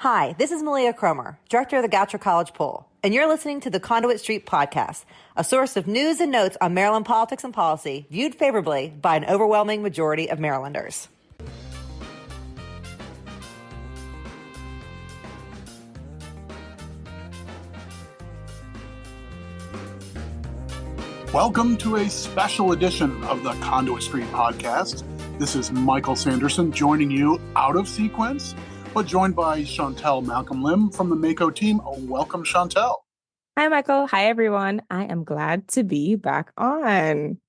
Hi, this is Malia Cromer, Director of the Goucher College Poll, and you're listening to the Conduit Street Podcast, a source of news and notes on Maryland politics and policy viewed favorably by an overwhelming majority of Marylanders. Welcome to a special edition of the Conduit Street Podcast. This is Michael Sanderson joining you out of sequence, but joined by Shantelle Malcolm-Lym from the MACo team. Welcome, Shantelle. Hi, Michael. Hi, everyone. I am glad to be back on.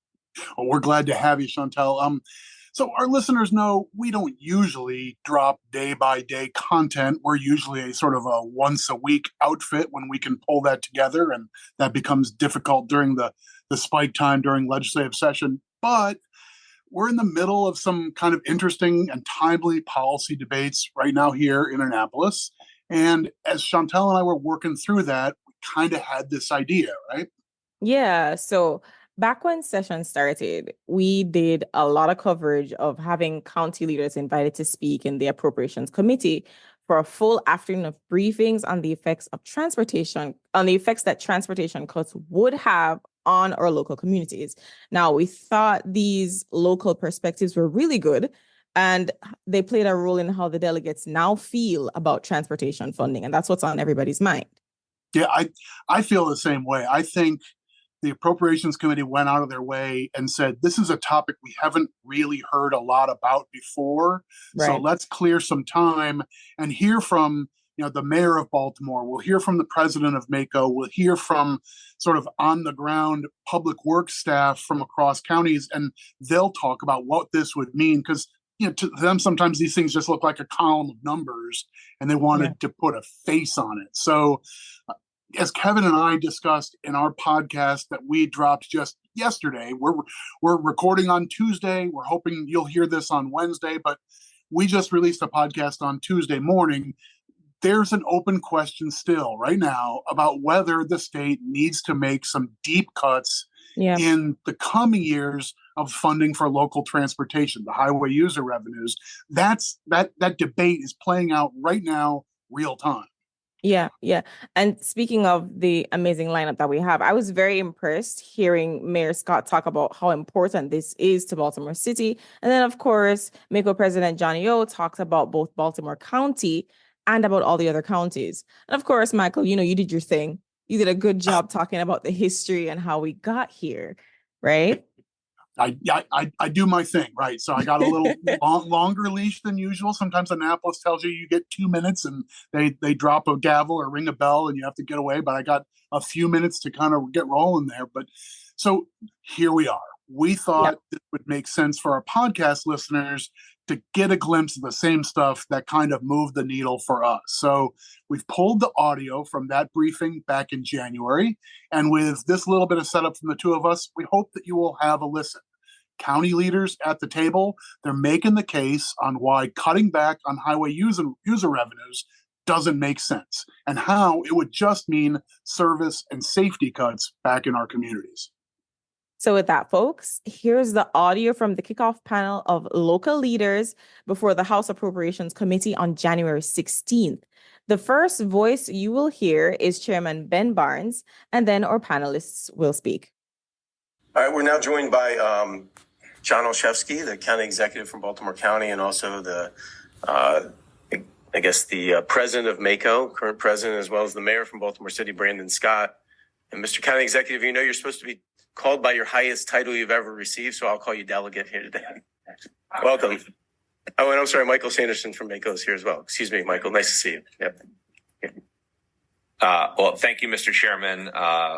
Well, we're glad to have you, Shantelle. So our listeners know we don't usually drop day-by-day content. We're usually a sort of a once-a-week outfit when we can pull that together, and that becomes difficult during the spike time during legislative session. But we're in the middle of some kind of interesting and timely policy debates right now here in Annapolis. And as Shantelle and I were working through that, we kind of had this idea, right? Yeah. So back when session started, we did a lot of coverage of having county leaders invited to speak in the Appropriations Committee for a full afternoon of briefings on the effects of transportation, on the effects that transportation cuts would have on our local communities. Now, we thought these local perspectives were really good, and they played a role in how the delegates now feel about transportation funding, and that's what's on everybody's mind. Yeah, I feel the same way. I think the Appropriations Committee went out of their way and said, this is a topic we haven't really heard a lot about before. Right. So let's clear some time and hear from the mayor of Baltimore. We'll hear from the president of MACo. We'll hear from sort of on the ground public works staff from across counties, and they'll talk about what this would mean. Because to them, sometimes these things just look like a column of numbers, and they wanted to put a face on it. So as Kevin and I discussed in our podcast that we dropped just yesterday, we're recording on Tuesday. We're hoping you'll hear this on Wednesday, but we just released a podcast on Tuesday morning. There's an open question still right now about whether the state needs to make some deep cuts in the coming years of funding for local transportation, the highway user revenues. That debate is playing out right now, real time. Yeah. And speaking of the amazing lineup that we have, I was very impressed hearing Mayor Scott talk about how important this is to Baltimore City. And then, of course, MACo President John talks about both Baltimore County and about all the other counties. And of course, Michael, you did your thing. You did a good job talking about the history and how we got here, right? I do my thing, right? So I got a little longer leash than usual. Sometimes Annapolis tells you get 2 minutes and they drop a gavel or ring a bell and you have to get away. But I got a few minutes to kind of get rolling there. But so here we are. We thought it would make sense for our podcast listeners to get a glimpse of the same stuff that kind of moved the needle for us. So we've pulled the audio from that briefing back in January. And with this little bit of setup from the two of us, we hope that you will have a listen. County leaders at the table, they're making the case on why cutting back on highway user revenues doesn't make sense and how it would just mean service and safety cuts back in our communities. So with that, folks, here's the audio from the kickoff panel of local leaders before the House Appropriations Committee on January 16th. The first voice you will hear is Chairman Ben Barnes, and then our panelists will speak. All right, we're now joined by John Olszewski, the county executive from Baltimore County, and also the president of MACo, current president, as well as the mayor from Baltimore City, Brandon Scott. And Mr. County Executive, you're supposed to be called by your highest title you've ever received, so I'll call you delegate here today. Welcome. Oh, and I'm sorry, Michael Sanderson from MACo is here as well. Excuse me, Michael. Nice to see you. Yep. Well, thank you, Mr. Chairman,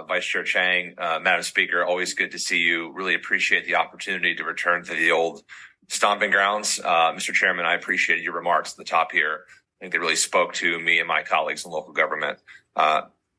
Vice Chair Chang, Madam Speaker. Always good to see you. Really appreciate the opportunity to return to the old stomping grounds. Mr. Chairman, I appreciated your remarks at the top here. I think they really spoke to me and my colleagues in local government.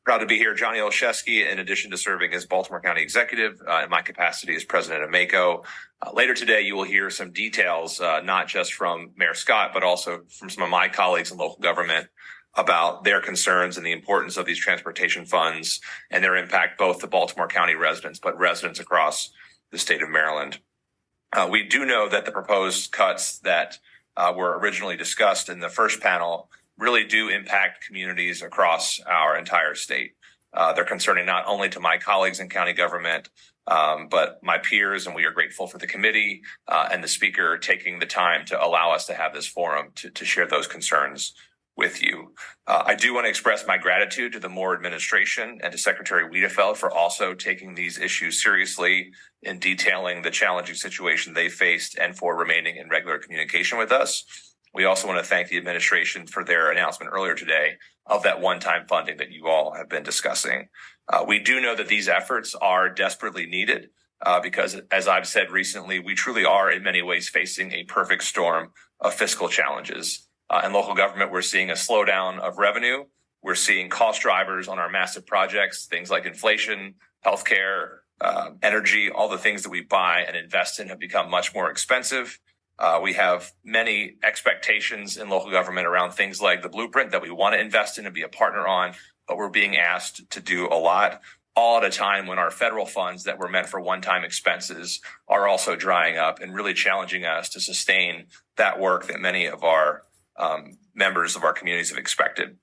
Proud to be here. Johnny Olszewski, in addition to serving as Baltimore County Executive in my capacity as President of MACo. Later today, you will hear some details, not just from Mayor Scott, but also from some of my colleagues in local government about their concerns and the importance of these transportation funds and their impact both to Baltimore County residents, but residents across the state of Maryland. We do know that the proposed cuts that were originally discussed in the first panel really do impact communities across our entire state. They're concerning not only to my colleagues in county government, but my peers, and we are grateful for the committee and the speaker taking the time to allow us to have this forum to share those concerns with you. I do want to express my gratitude to the Moore administration and to Secretary Wiedefeld for also taking these issues seriously in detailing the challenging situation they faced and for remaining in regular communication with us. We also want to thank the administration for their announcement earlier today of that one-time funding that you all have been discussing. We do know that these efforts are desperately needed because, as I've said recently, we truly are in many ways facing a perfect storm of fiscal challenges. In local government, we're seeing a slowdown of revenue. We're seeing cost drivers on our massive projects, things like inflation, healthcare, energy, all the things that we buy and invest in have become much more expensive. We have many expectations in local government around things like the blueprint that we want to invest in and be a partner on, but we're being asked to do a lot, all at a time when our federal funds that were meant for one-time expenses are also drying up and really challenging us to sustain that work that many of our members of our communities have expected.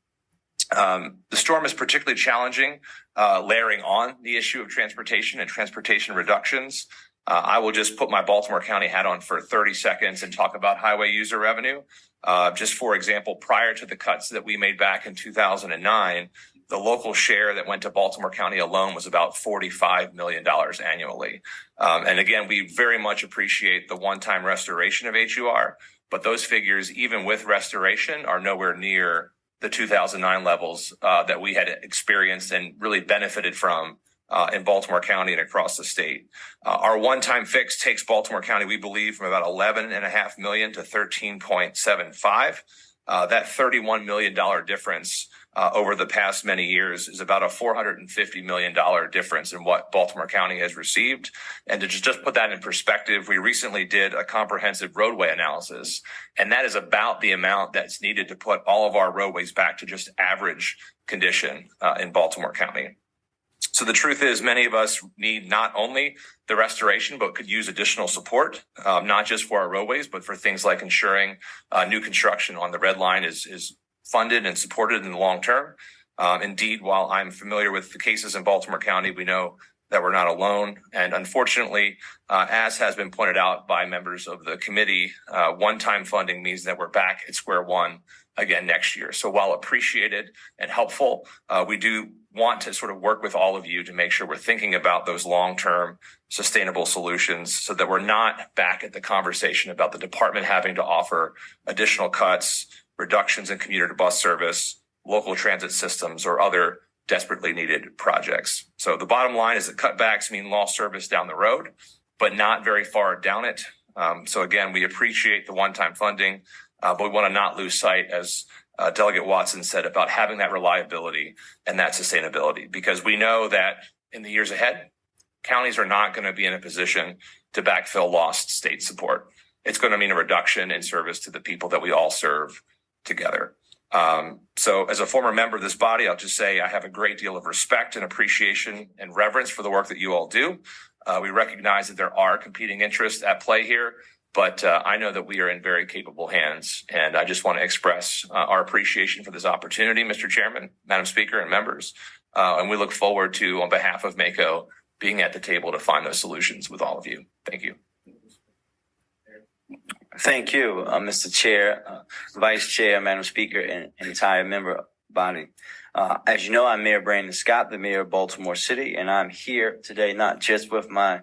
The storm is particularly challenging, layering on the issue of transportation and transportation reductions. I will just put my Baltimore County hat on for 30 seconds and talk about highway user revenue. Just for example, prior to the cuts that we made back in 2009, the local share that went to Baltimore County alone was about $45 million annually. And again, we very much appreciate the one-time restoration of HUR, but those figures, even with restoration, are nowhere near the 2009 levels that we had experienced and really benefited from in Baltimore County and across the state. Our one-time fix takes Baltimore County, we believe, from about $11.5 million to $13.75. That $31 million difference over the past many years is about a $450 million difference in what Baltimore County has received. And to just put that in perspective, we recently did a comprehensive roadway analysis, and that is about the amount that's needed to put all of our roadways back to just average condition in Baltimore County. So the truth is, many of us need not only the restoration, but could use additional support, not just for our roadways, but for things like ensuring new construction on the Red Line is funded and supported in the long term. Indeed, while I'm familiar with the cases in Baltimore County, we know that we're not alone. And unfortunately, as has been pointed out by members of the committee, one-time funding means that we're back at square one again next year. So while appreciated and helpful, we do want to sort of work with all of you to make sure we're thinking about those long-term sustainable solutions so that we're not back at the conversation about the department having to offer additional cuts, reductions in commuter bus service, local transit systems, or other desperately needed projects. So the bottom line is that cutbacks mean lost service down the road, but not very far down it. So again, we appreciate the one-time funding, but we want to not lose sight, as Delegate Watson said, about having that reliability and that sustainability, because we know that in the years ahead, counties are not going to be in a position to backfill lost state support. It's going to mean a reduction in service to the people that we all serve together. So as a former member of this body, I'll just say I have a great deal of respect and appreciation and reverence for the work that you all do. We recognize that there are competing interests at play here, but I know that we are in very capable hands, and I just want to express our appreciation for this opportunity, Mr. Chairman, Madam Speaker, and members. And we look forward to, on behalf of MACo, being at the table to find those solutions with all of you. Thank you. Thank you, Mr. Chair, Vice Chair, Madam Speaker, and entire member body. As you know, I'm Mayor Brandon Scott, the mayor of Baltimore City, and I'm here today not just with my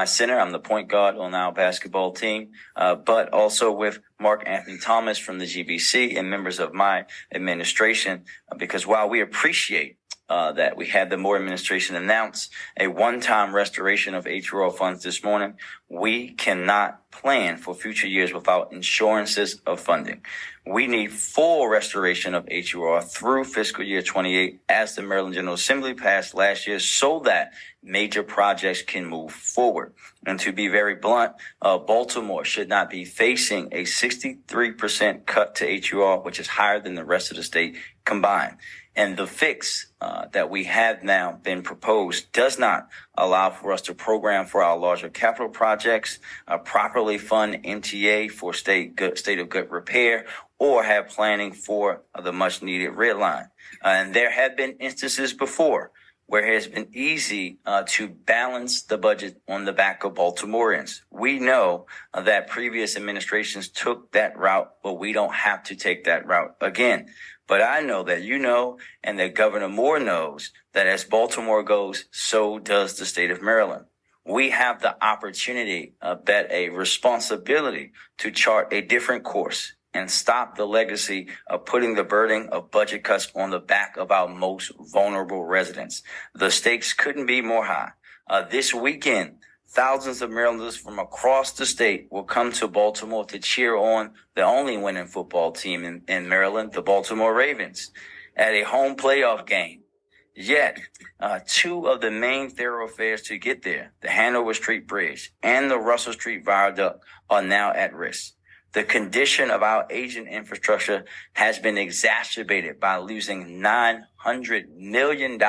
center. I'm the point guard on our basketball team, but also with Mark Anthony Thomas from the GBC and members of my administration, because while we appreciate that we had the Moore administration announce a one-time restoration of HRO funds this morning, we cannot plan for future years without insurances of funding. We need full restoration of HRO through fiscal year 28, as the Maryland General Assembly passed last year, so that major projects can move forward. And to be very blunt, Baltimore should not be facing a 63% cut to HUR, which is higher than the rest of the state combined. And the fix that we have now been proposed does not allow for us to program for our larger capital projects, properly fund MTA for state of good repair, or have planning for the much needed red line. And there have been instances before where it has been easy to balance the budget on the back of Baltimoreans. We know that previous administrations took that route, but we don't have to take that route again. But I know that you know, and that Governor Moore knows, that as Baltimore goes, so does the state of Maryland. We have the opportunity, a responsibility to chart a different course and stop the legacy of putting the burden of budget cuts on the back of our most vulnerable residents. The stakes couldn't be more high. This weekend, thousands of Marylanders from across the state will come to Baltimore to cheer on the only winning football team in Maryland, the Baltimore Ravens, at a home playoff game. Yet, two of the main thoroughfares to get there, the Hanover Street Bridge and the Russell Street Viaduct, are now at risk. The condition of our aging infrastructure has been exacerbated by losing $900 million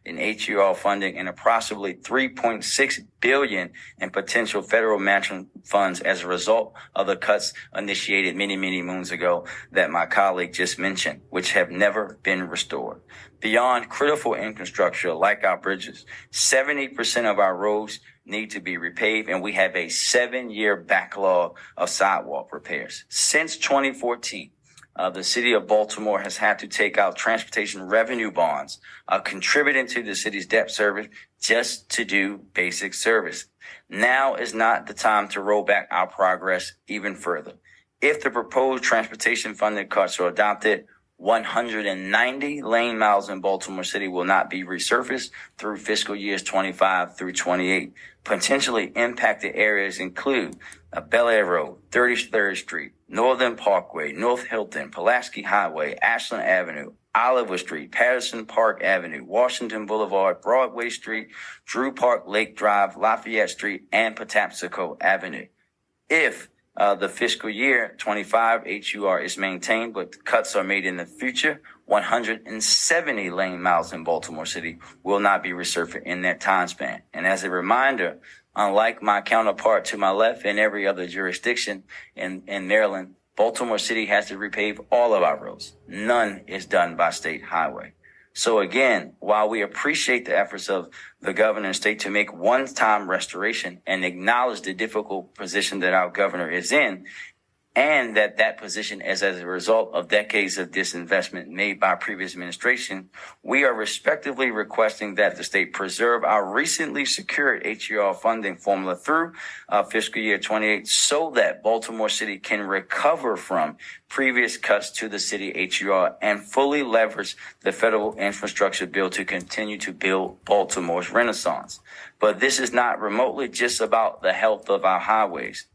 in HER funding and approximately $3.6 billion in potential federal matching funds as a result of the cuts initiated many, many moons ago that my colleague just mentioned, which have never been restored. Beyond critical infrastructure like our bridges, 70% of our roads need to be repaved, and we have a 7-year backlog of sidewalk repairs. Since 2014, the city of Baltimore has had to take out transportation revenue bonds, contributing to the city's debt service just to do basic service. Now is not the time to roll back our progress even further. If the proposed transportation funding cuts are adopted, 190 lane miles in Baltimore City will not be resurfaced through fiscal years 25 through 28. Potentially impacted areas include Bel Air Road, 33rd Street, Northern Parkway, North Hilton, Pulaski Highway, Ashland Avenue, Oliver Street, Patterson Park Avenue, Washington Boulevard, Broadway Street, Drew Park Lake Drive, Lafayette Street, and Patapsco Avenue. If the fiscal year 25 HUR is maintained, but cuts are made in the future, 170 lane miles in Baltimore City will not be resurfaced in that time span. And as a reminder, unlike my counterpart to my left in every other jurisdiction in Maryland, Baltimore City has to repave all of our roads. None is done by state highway. So again, while we appreciate the efforts of the governor and state to make one-time restoration and acknowledge the difficult position that our governor is in, and that position is as a result of decades of disinvestment made by previous administration, we are respectively requesting that the state preserve our recently secured HER funding formula through fiscal year 28 so that Baltimore City can recover from previous cuts to the city HER and fully leverage the federal infrastructure bill to continue to build Baltimore's renaissance. But this is not remotely just about the health of our highways.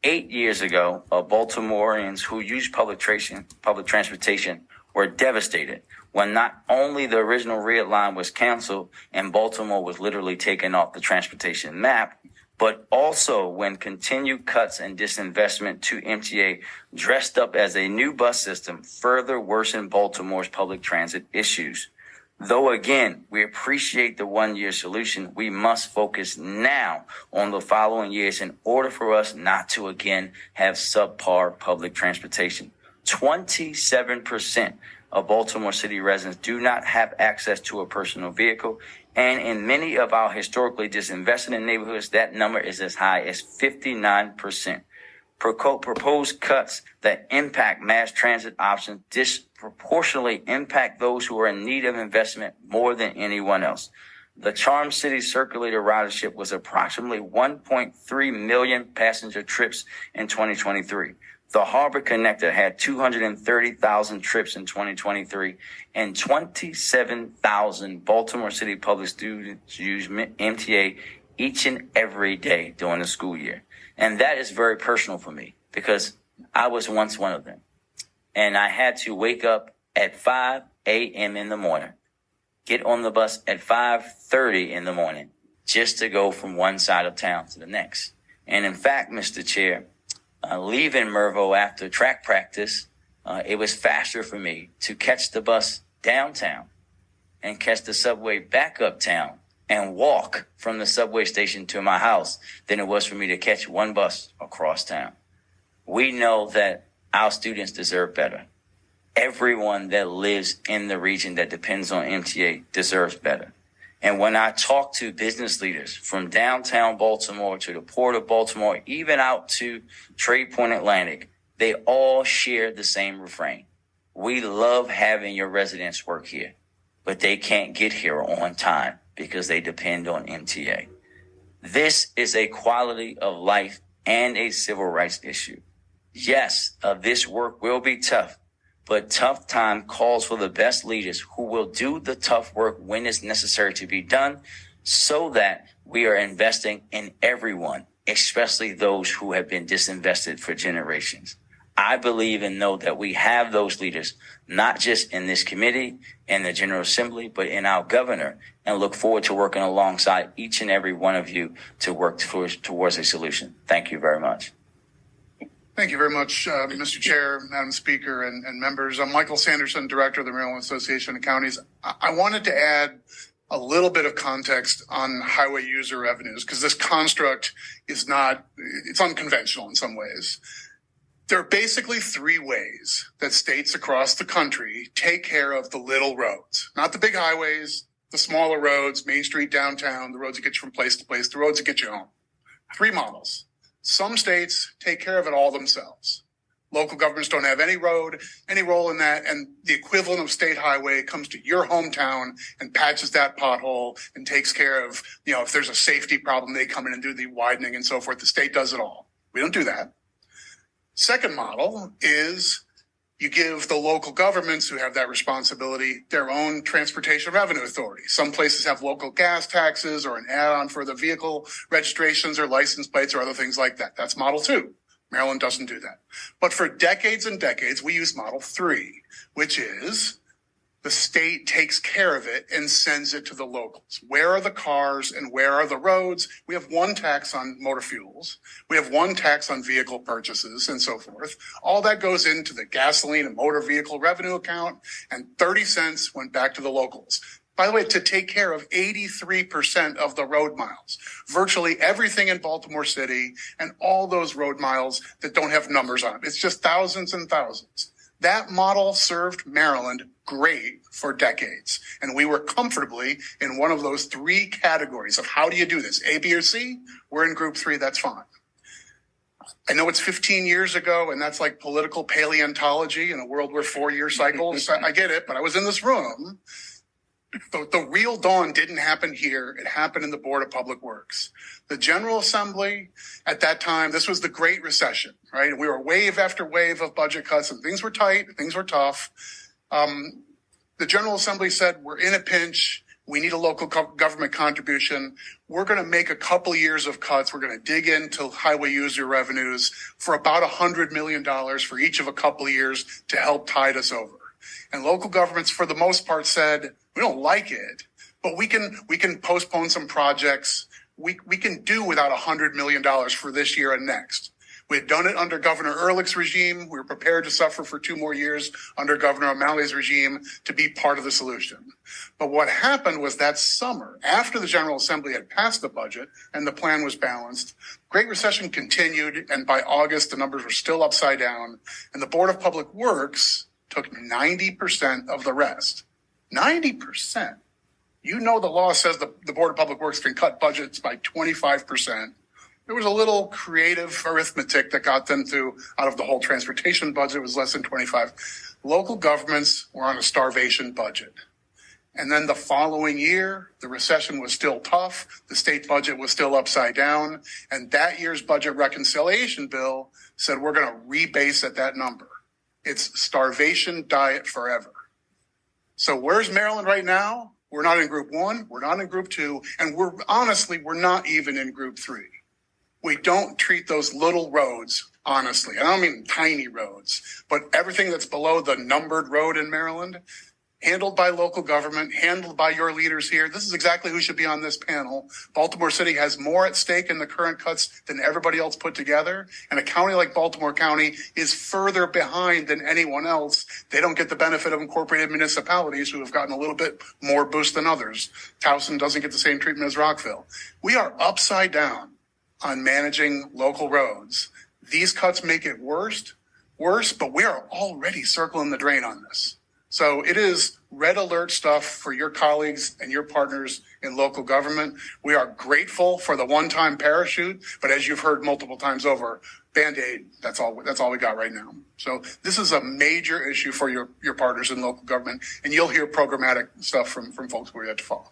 8 years ago, Baltimoreans who use public transportation were devastated when not only the original red line was canceled and Baltimore was literally taken off the transportation map, but also when continued cuts and disinvestment to MTA dressed up as a new bus system further worsened Baltimore's public transit issues. Though, again, we appreciate the one-year solution, we must focus now on the following years in order for us not to, again, have subpar public transportation. 27% of Baltimore City residents do not have access to a personal vehicle, and in many of our historically disinvested in neighborhoods, that number is as high as 59%. Proposed cuts that impact mass transit options disproportionately impact those who are in need of investment more than anyone else. The Charm City Circulator ridership was approximately 1.3 million passenger trips in 2023. The Harbor Connector had 230,000 trips in 2023, and 27,000 Baltimore City public students use MTA each and every day during the school year. And that is very personal for me because I was once one of them. And I had to wake up at 5 a.m. in the morning, get on the bus at 5:30 in the morning just to go from one side of town to the next. And in fact, Mr. Chair, leaving Mervo after track practice, it was faster for me to catch the bus downtown and catch the subway back uptown and walk from the subway station to my house than it was for me to catch one bus across town. We know that our students deserve better. Everyone that lives in the region that depends on MTA deserves better. And when I talk to business leaders from downtown Baltimore to the Port of Baltimore, even out to Trade Point Atlantic, they all share the same refrain. We love having your residents work here, but they can't get here on time because they depend on MTA. This is a quality of life and a civil rights issue. Yes, this work will be tough, but tough time calls for the best leaders who will do the tough work when it's necessary to be done so that we are investing in everyone, especially those who have been disinvested for generations. I believe and know that we have those leaders, not just in this committee and the General Assembly, but in our governor, and look forward to working alongside each and every one of you to work towards a solution. Thank you very much. Thank you very much, Mr. Chair, Madam Speaker, and members. I'm Michael Sanderson, Director of the Maryland Association of Counties. I wanted to add a little bit of context on highway user revenues, because this construct it's unconventional in some ways. There are basically three ways that states across the country take care of the little roads, not the big highways, the smaller roads, Main Street, downtown, the roads that get you from place to place, the roads that get you home. Three models. Some states take care of it all themselves. Local governments don't have any role in that, and the equivalent of state highway comes to your hometown and patches that pothole and takes care of, if there's a safety problem, they come in and do the widening and so forth. The state does it all. We don't do that. Second model is you give the local governments who have that responsibility their own transportation revenue authority. Some places have local gas taxes or an add-on for the vehicle registrations or license plates or other things like that. That's model 2. Maryland doesn't do that. But for decades and decades, we use model 3, which is the state takes care of it and sends it to the locals. Where are the cars and where are the roads? We have one tax on motor fuels. We have one tax on vehicle purchases and so forth. All that goes into the gasoline and motor vehicle revenue account, and 30 cents went back to the locals. By the way, to take care of 83% of the road miles, virtually everything in Baltimore City and all those road miles that don't have numbers on them. It's just thousands and thousands. That model served Maryland great for decades. And we were comfortably in one of those three categories of how do you do this? A, B, or C? We're in group 3. That's fine. I know it's 15 years ago, and that's like political paleontology in a world where 4-year cycles. I get it, but I was in this room. The real dawn didn't happen here. It happened in the Board of Public Works. The General Assembly at that time, this was the Great Recession, right? We were wave after wave of budget cuts, and things were tight, things were tough. The General Assembly said, we're in a pinch. We need a local government contribution. We're going to make a couple years of cuts. We're going to dig into highway user revenues for about $100 million for each of a couple of years to help tide us over. And local governments, for the most part, said, we don't like it, but we can postpone some projects. We can do without $100 million for this year and next. We had done it under Governor Ehrlich's regime. We were prepared to suffer for 2 more years under Governor O'Malley's regime to be part of the solution. But what happened was that summer, after the General Assembly had passed the budget and the plan was balanced, Great Recession continued, and by August, the numbers were still upside down, and the Board of Public Works took 90% of the rest. 90%. The law says the Board of Public Works can cut budgets by 25%. There was a little creative arithmetic that got them to, out of the whole transportation budget, it was less than 25. Local governments were on a starvation budget. And then the following year, the recession was still tough. The state budget was still upside down. And that year's budget reconciliation bill said we're going to rebase at that number. It's starvation diet forever. So where's Maryland right now? We're not in group 1. We're not in group 2. And we're not even in group 3. We don't treat those little roads, honestly. I don't mean tiny roads, but everything that's below the numbered road in Maryland, handled by local government, handled by your leaders here. This is exactly who should be on this panel. Baltimore City has more at stake in the current cuts than everybody else put together. And a county like Baltimore County is further behind than anyone else. They don't get the benefit of incorporated municipalities who have gotten a little bit more boost than others. Towson doesn't get the same treatment as Rockville. We are upside down on managing local roads. These cuts make it worse, but we are already circling the drain on this. So it is red alert stuff for your colleagues and your partners in local government. We are grateful for the one-time parachute, but as you've heard multiple times over, Band-Aid, that's all we got right now. So this is a major issue for your partners in local government, and you'll hear programmatic stuff from folks who are yet to follow.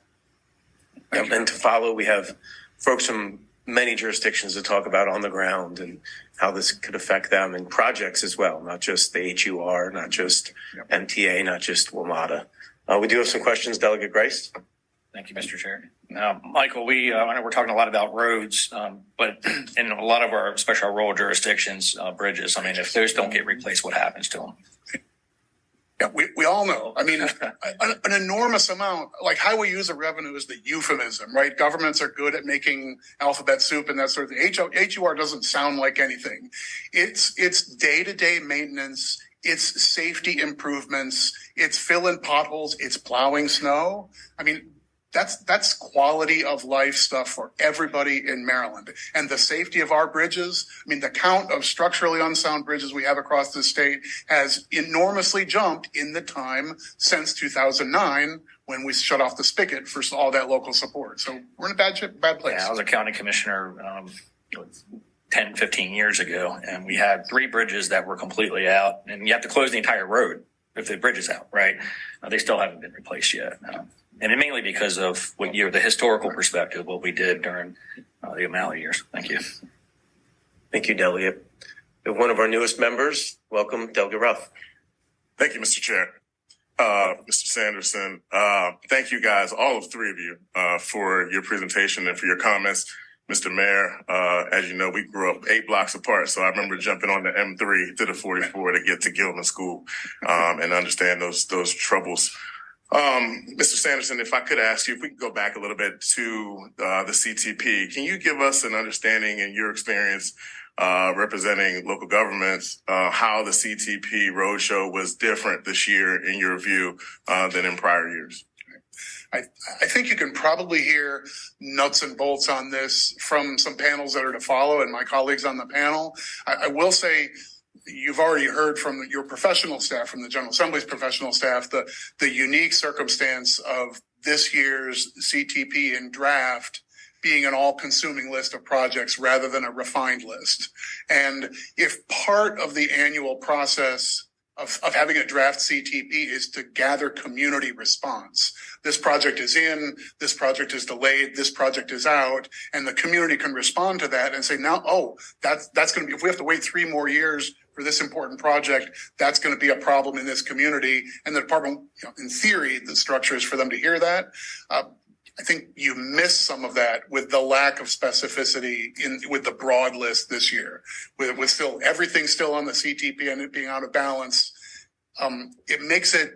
And to follow, we have folks from many jurisdictions to talk about on the ground and how this could affect them in projects as well, not just the HUR, not just MTA, not just WMATA. We do have some questions. Delegate Grice. Thank you, Mr. Chair. Michael, I know we're talking a lot about roads, but in a lot of our, especially our rural jurisdictions, bridges, I mean, if those don't get replaced, what happens to them? Yeah, we all know. I mean, an enormous amount, like highway user revenue is the euphemism, right? Governments are good at making alphabet soup and that sort of thing. HUR doesn't sound like anything. It's day-to-day maintenance. It's safety improvements. It's filling potholes. It's plowing snow. I mean, that's quality of life stuff for everybody in Maryland. And the safety of our bridges, I mean, the count of structurally unsound bridges we have across the state has enormously jumped in the time since 2009 when we shut off the spigot for all that local support. So we're in a bad place. Yeah, I was a county commissioner 10, 15 years ago, and we had 3 bridges that were completely out, and you have to close the entire road if the bridge is out, right? They still haven't been replaced yet. And mainly because of the historical perspective, what we did during the O'Malley years. Thank you. Thank you, Delegate. We have one of our newest members. Welcome, Delegate Ruff. Thank you, Mr. Chair. Mr. Sanderson, thank you guys, all of 3 of you, for your presentation and for your comments. Mr. Mayor, as you know, we grew up 8 blocks apart, so I remember jumping on the M3 to the 44 to get to Gilman School and understand those troubles. Mr. Sanderson, if I could ask you, if we could go back a little bit to the CTP, can you give us an understanding in your experience representing local governments, how the CTP roadshow was different this year in your view than in prior years? I think you can probably hear nuts and bolts on this from some panels that are to follow and my colleagues on the panel. I will say, you've already heard from your professional staff, from the General Assembly's professional staff, the unique circumstance of this year's CTP in draft being an all-consuming list of projects rather than a refined list. And if part of the annual process of having a draft CTP is to gather community response. This project is in, this project is delayed, this project is out, and the community can respond to that and say, now, that's going to be, if we have to wait 3 more years for this important project, that's going to be a problem in this community. And the department, in theory, the structure is for them to hear that. I think you miss some of that with the lack of specificity with the broad list this year, with still everything still on the CTP and it being out of balance. It makes it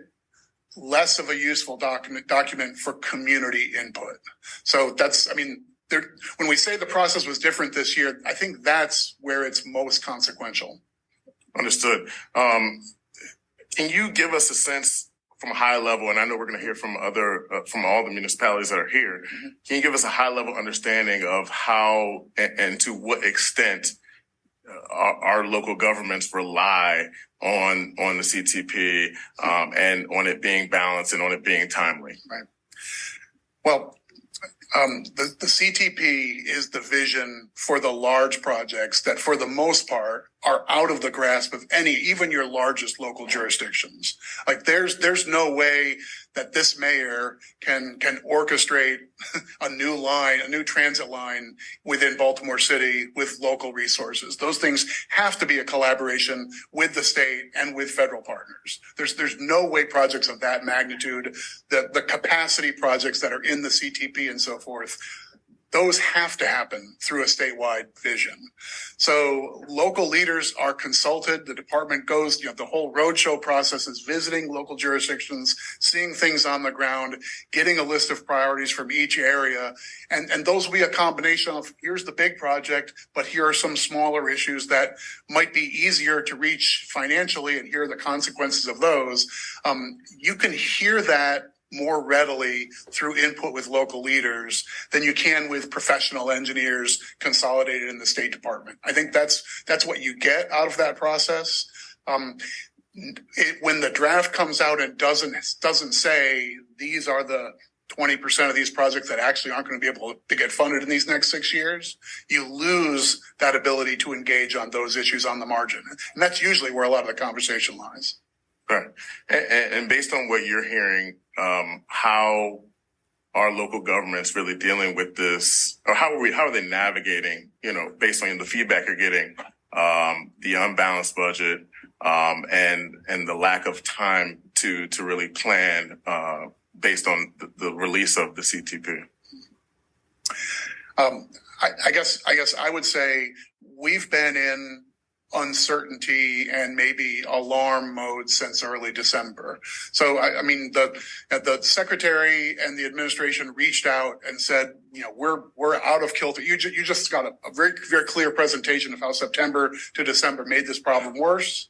less of a useful document for community input. So when we say the process was different this year, I think that's where it's most consequential. Understood. Can you give us a sense from a high level, and I know we're going to hear from all the municipalities that are here, can you give us a high level understanding of how and to what extent our local governments rely on the CTP and on it being balanced and on it being timely? Right. Well, the CTP is the vision for the large projects that, for the most part, are out of the grasp of even your largest local jurisdictions. Like there's no way that this mayor can orchestrate a new transit line within Baltimore City with local resources. Those things have to be a collaboration with the state and with federal partners. There's no way projects of that magnitude, the capacity projects that are in the CTP and so forth, those have to happen through a statewide vision. So local leaders are consulted. The department goes, the whole roadshow process is visiting local jurisdictions, seeing things on the ground, getting a list of priorities from each area. And those will be a combination of here's the big project, but here are some smaller issues that might be easier to reach financially, and here are the consequences of those. You can hear that more readily through input with local leaders than you can with professional engineers consolidated in the State Department. I think that's what you get out of that process. When the draft comes out and doesn't say these are the 20% of these projects that actually aren't going to be able to get funded in these next 6 years, you lose that ability to engage on those issues on the margin. And that's usually where a lot of the conversation lies. Right. And based on what you're hearing, how are local governments really dealing with this, or how are they navigating, based on the feedback you're getting, the unbalanced budget, and the lack of time to really plan, based on the release of the CTP? I guess I would say we've been in uncertainty and maybe alarm mode since early December. So, the secretary and the administration reached out and said, we're out of kilter. You just got a very, very clear presentation of how September to December made this problem worse.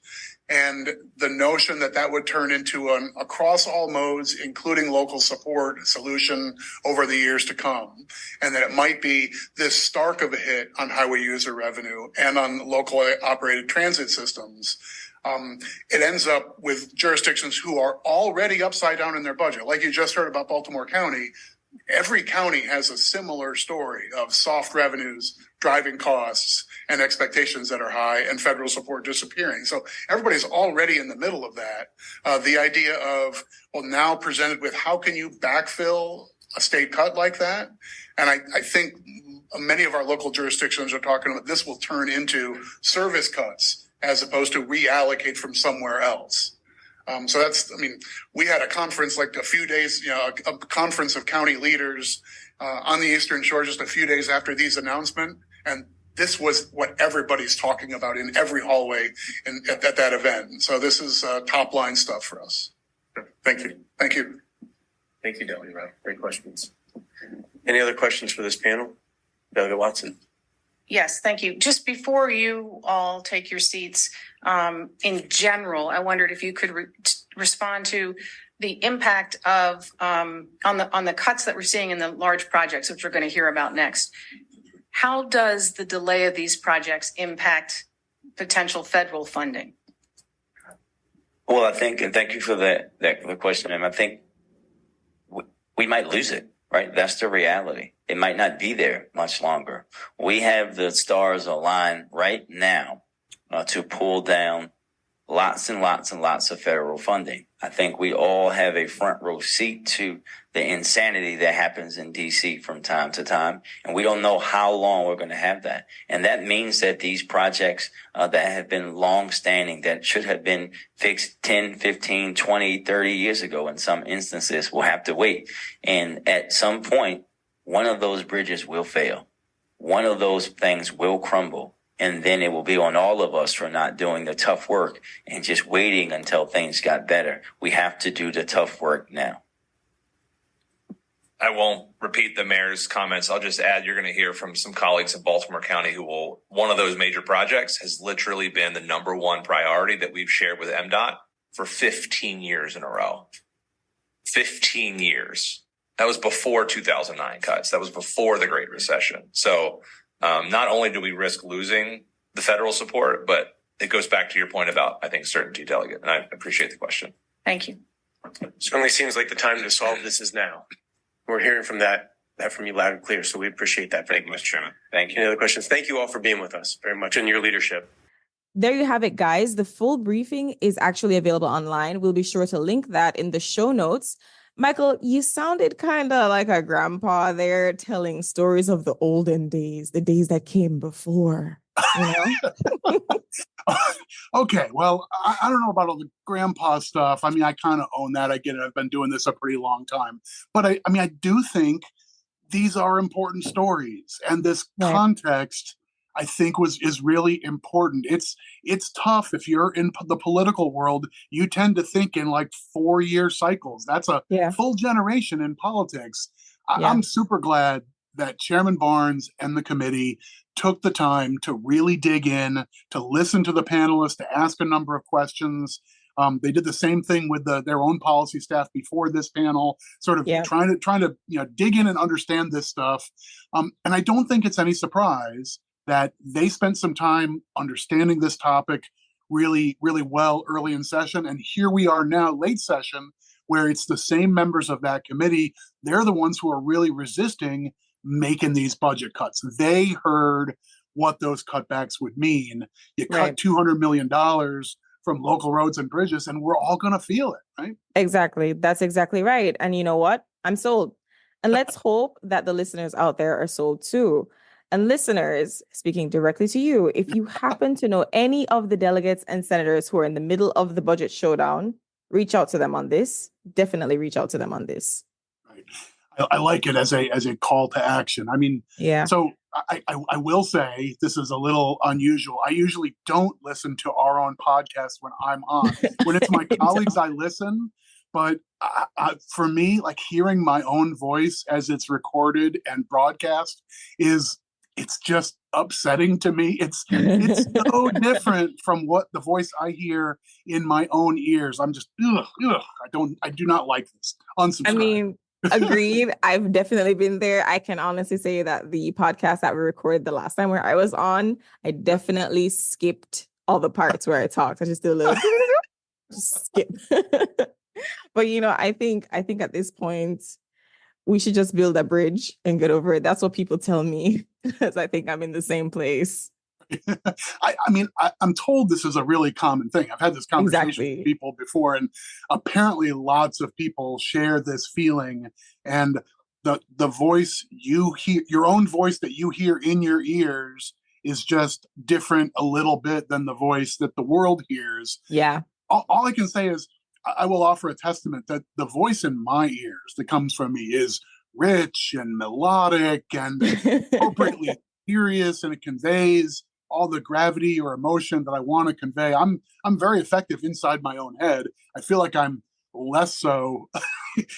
And the notion that would turn into an across all modes, including local support solution over the years to come. And that it might be this stark of a hit on highway user revenue and on local operated transit systems. It ends up with jurisdictions who are already upside down in their budget. Like you just heard about Baltimore County, every county has a similar story of soft revenues driving costs and expectations that are high and federal support disappearing. So everybody's already in the middle of that. The idea of, now presented with how can you backfill a state cut like that? And I think many of our local jurisdictions are talking about this will turn into service cuts as opposed to reallocate from somewhere else. So we had a conference like a few days, a conference of county leaders on the Eastern Shore just a few days after these announcements. And this was what everybody's talking about in every hallway at that event. So this is top line stuff for us. Thank you. Thank you. Thank you, Delegate Rob. Great questions. Any other questions for this panel? Delegate Watson. Yes, thank you. Just before you all take your seats, in general, I wondered if you could respond to the impact of on the cuts that we're seeing in the large projects, which we're going to hear about next. How does the delay of these projects impact potential federal funding? Well, I think, and thank you for the question, and I think we might lose it, right? That's the reality. It might not be there much longer. We have the stars aligned right now to pull down lots and lots and lots of federal funding. I think we all have a front row seat to the insanity that happens in D.C. from time to time, and we don't know how long we're going to have that. And that means that these projects that have been long-standing, that should have been fixed 10, 15, 20, 30 years ago in some instances, will have to wait. And at some point, one of those bridges will fail. One of those things will crumble. And then it will be on all of us for not doing the tough work and just waiting until things got better. We have to do the tough work now. I won't repeat the mayor's comments. I'll just add, you're going to hear from some colleagues in Baltimore County one of those major projects has literally been the number one priority that we've shared with MDOT for 15 years in a row. 15 years. That was before 2009 cuts. That was before the Great Recession. So not only do we risk losing the federal support, but it goes back to your point about, I think, certainty, Delegate. And I appreciate the question. Thank you. Certainly seems like the time to solve this is now. We're hearing from that from you loud and clear. So we appreciate that very much, Chairman. Thank you. Any other questions? Thank you all for being with us very much and your leadership. There you have it, guys. The full briefing is actually available online. We'll be sure to link that in the show notes. Michael, you sounded kind of like a grandpa there telling stories of the olden days, the days that came before. Okay, well, I don't know about all the grandpa stuff. I kind of own that. I get it. I've been doing this a pretty long time. But I do think these are important stories. And this context, I think, is really important. It's tough if you're in the political world. You tend to think in like 4-year cycles. That's a full generation in politics. I'm super glad that Chairman Barnes and the committee took the time to really dig in, to listen to the panelists, to ask a number of questions. They did the same thing with their own policy staff before this panel, sort of trying to dig in and understand this stuff. And I don't think it's any surprise that they spent some time understanding this topic really, really well early in session. And here we are now, late session, where it's the same members of that committee. They're the ones who are really resisting making these budget cuts. They heard what those cutbacks would mean. You cut $200 million from local roads and bridges, and we're all going to feel it, right? Exactly. That's exactly right. And you know what? I'm sold. And let's hope that the listeners out there are sold too. And listeners, speaking directly to you, if you happen to know any of the delegates and senators who are in the middle of the budget showdown, reach out to them on this. Definitely reach out to them on this. Right. I like it as a call to action. I mean, so I will say this is a little unusual. I usually don't listen to our own podcast when I'm on. When it's my colleagues, I listen. But for me, like hearing my own voice as it's recorded and broadcast it's just upsetting to me. It's so different from what the voice I hear in my own ears. I'm just I do not like this. Unsubscribe. I mean, agreed. I've definitely been there. I can honestly say that the podcast that we recorded the last time where I was on, I definitely skipped all the parts where I talked. I just did a little just skip. But I think at this point we should just build a bridge and get over it. That's what people tell me, because I think I'm in the same place. I'm told this is a really common thing. I've had this conversation with people before, and apparently lots of people share this feeling. And the voice you hear, your own voice that you hear in your ears, is just different a little bit than the voice that the world hears. Yeah. All I can say is I will offer a testament that the voice in my ears that comes from me is rich and melodic and appropriately serious, and it conveys all the gravity or emotion that I want to convey. I'm very effective inside my own head. I feel like I'm less so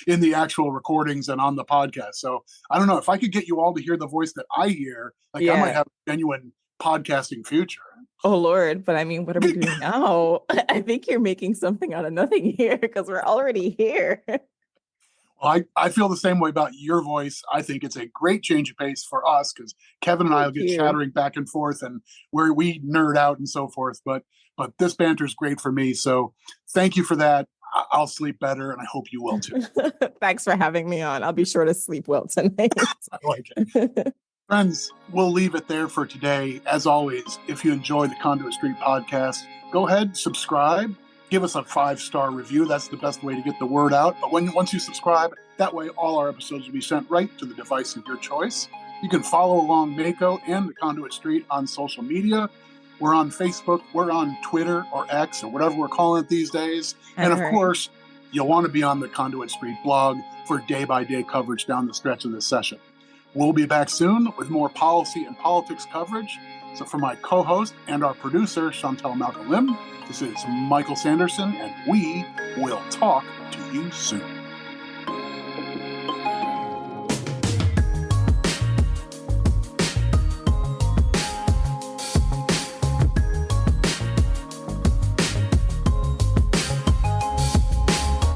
in the actual recordings and on the podcast. So I don't know if I could get you all to hear the voice that I hear, I might have a genuine podcasting future. Oh Lord, but I mean, what are we doing now? I think you're making something out of nothing here, because we're already here. Well, I feel the same way about your voice. I think it's a great change of pace for us, because Kevin and I will get chattering back and forth, and where we nerd out and so forth. But this banter is great for me. So thank you for that. I'll sleep better, and I hope you will too. Thanks for having me on. I'll be sure to sleep well tonight. I like it. Friends, we'll leave it there for today. As always, if you enjoy the Conduit Street Podcast, go ahead, subscribe, give us a 5-star review. That's the best way to get the word out. But once you subscribe, that way all our episodes will be sent right to the device of your choice. You can follow along MACo and the Conduit Street on social media. We're on Facebook, we're on Twitter or X or whatever we're calling it these days. And of course, you'll want to be on the Conduit Street blog for day-by-day coverage down the stretch of this session. We'll be back soon with more policy and politics coverage. So for my co-host and our producer, Shantelle Malcolm-Lym, this is Michael Sanderson, and we will talk to you soon.